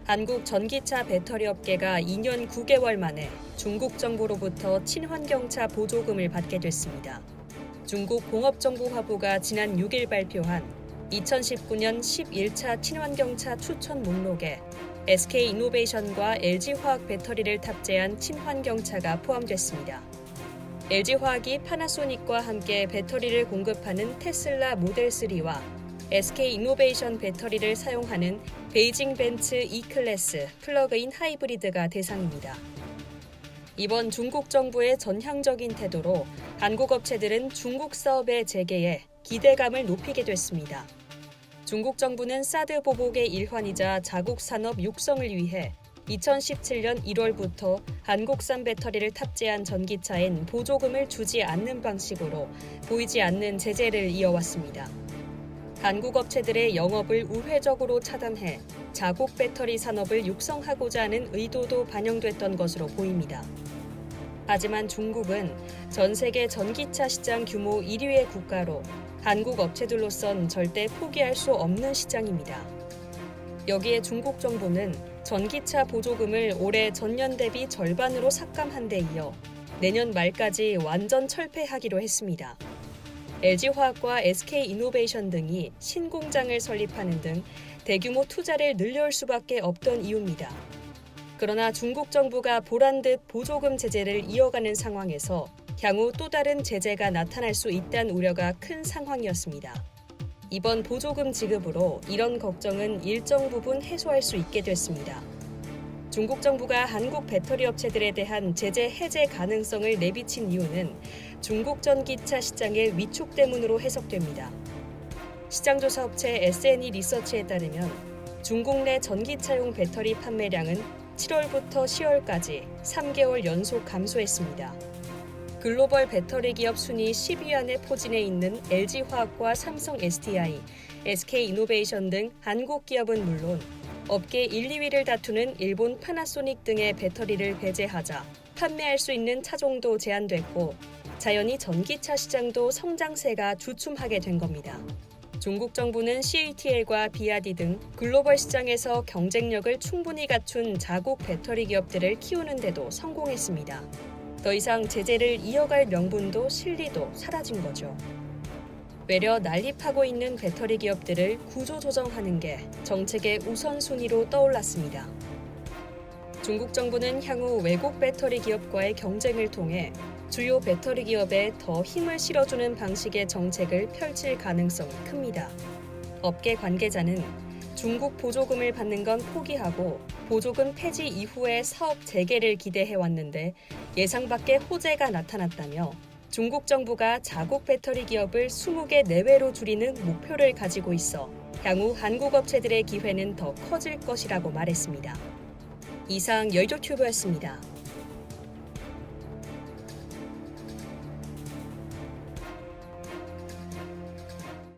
한국 전기차 배터리 업계가 2년 9개월 만에 중국 정부로부터 친환경차 보조금을 받게 됐습니다. 중국 공업정보화부가 지난 6일 발표한 2019년 11차 친환경차 추천 목록에 SK이노베이션과 LG화학 배터리를 탑재한 친환경차가 포함됐습니다. LG화학이 파나소닉과 함께 배터리를 공급하는 테슬라 모델3와 SK이노베이션 배터리를 사용하는 베이징 벤츠 E클래스 플러그인 하이브리드가 대상입니다. 이번 중국 정부의 전향적인 태도로 한국 업체들은 중국 사업의 재개에 기대감을 높이게 됐습니다. 중국 정부는 사드 보복의 일환이자 자국 산업 육성을 위해 2017년 1월부터 한국산 배터리를 탑재한 전기차엔 보조금을 주지 않는 방식으로 보이지 않는 제재를 이어왔습니다. 한국 업체들의 영업을 우회적으로 차단해 자국 배터리 산업을 육성하고자 하는 의도도 반영됐던 것으로 보입니다. 하지만 중국은 전 세계 전기차 시장 규모 1위의 국가로 한국 업체들로선 절대 포기할 수 없는 시장입니다. 여기에 중국 정부는 전기차 보조금을 올해 전년 대비 절반으로 삭감한 데 이어 내년 말까지 완전 철폐하기로 했습니다. LG화학과 SK이노베이션 등이 신공장을 설립하는 등 대규모 투자를 늘려올 수밖에 없던 이유입니다. 그러나 중국 정부가 보란듯 보조금 제재를 이어가는 상황에서 향후 또 다른 제재가 나타날 수 있다는 우려가 큰 상황이었습니다. 이번 보조금 지급으로 이런 걱정은 일정 부분 해소할 수 있게 됐습니다. 중국 정부가 한국 배터리 업체들에 대한 제재 해제 가능성을 내비친 이유는 중국 전기차 시장의 위축 때문으로 해석됩니다. 시장조사 업체 S&E 리서치에 따르면 중국 내 전기차용 배터리 판매량은 7월부터 10월까지 3개월 연속 감소했습니다. 글로벌 배터리 기업 순위 10위 안에 포진해 있는 LG화학과 삼성 SDI, SK이노베이션 등 한국 기업은 물론 업계 1, 2위를 다투는 일본 파나소닉 등의 배터리를 배제하자 판매할 수 있는 차종도 제한됐고 자연히 전기차 시장도 성장세가 주춤하게 된 겁니다. 중국 정부는 CATL과 비아디 등 글로벌 시장에서 경쟁력을 충분히 갖춘 자국 배터리 기업들을 키우는 데도 성공했습니다. 더 이상 제재를 이어갈 명분도 실리도 사라진 거죠. 외려 난립하고 있는 배터리 기업들을 구조조정하는 게 정책의 우선순위로 떠올랐습니다. 중국 정부는 향후 외국 배터리 기업과의 경쟁을 통해 주요 배터리 기업에 더 힘을 실어주는 방식의 정책을 펼칠 가능성이 큽니다. 업계 관계자는 중국 보조금을 받는 건 포기하고 보조금 폐지 이후의 사업 재개를 기대해왔는데 예상 밖의 호재가 나타났다며 중국 정부가 자국 배터리 기업을 20개 내외로 줄이는 목표를 가지고 있어 향후 한국 업체들의 기회는 더 커질 것이라고 말했습니다. 이상 열조튜브였습니다.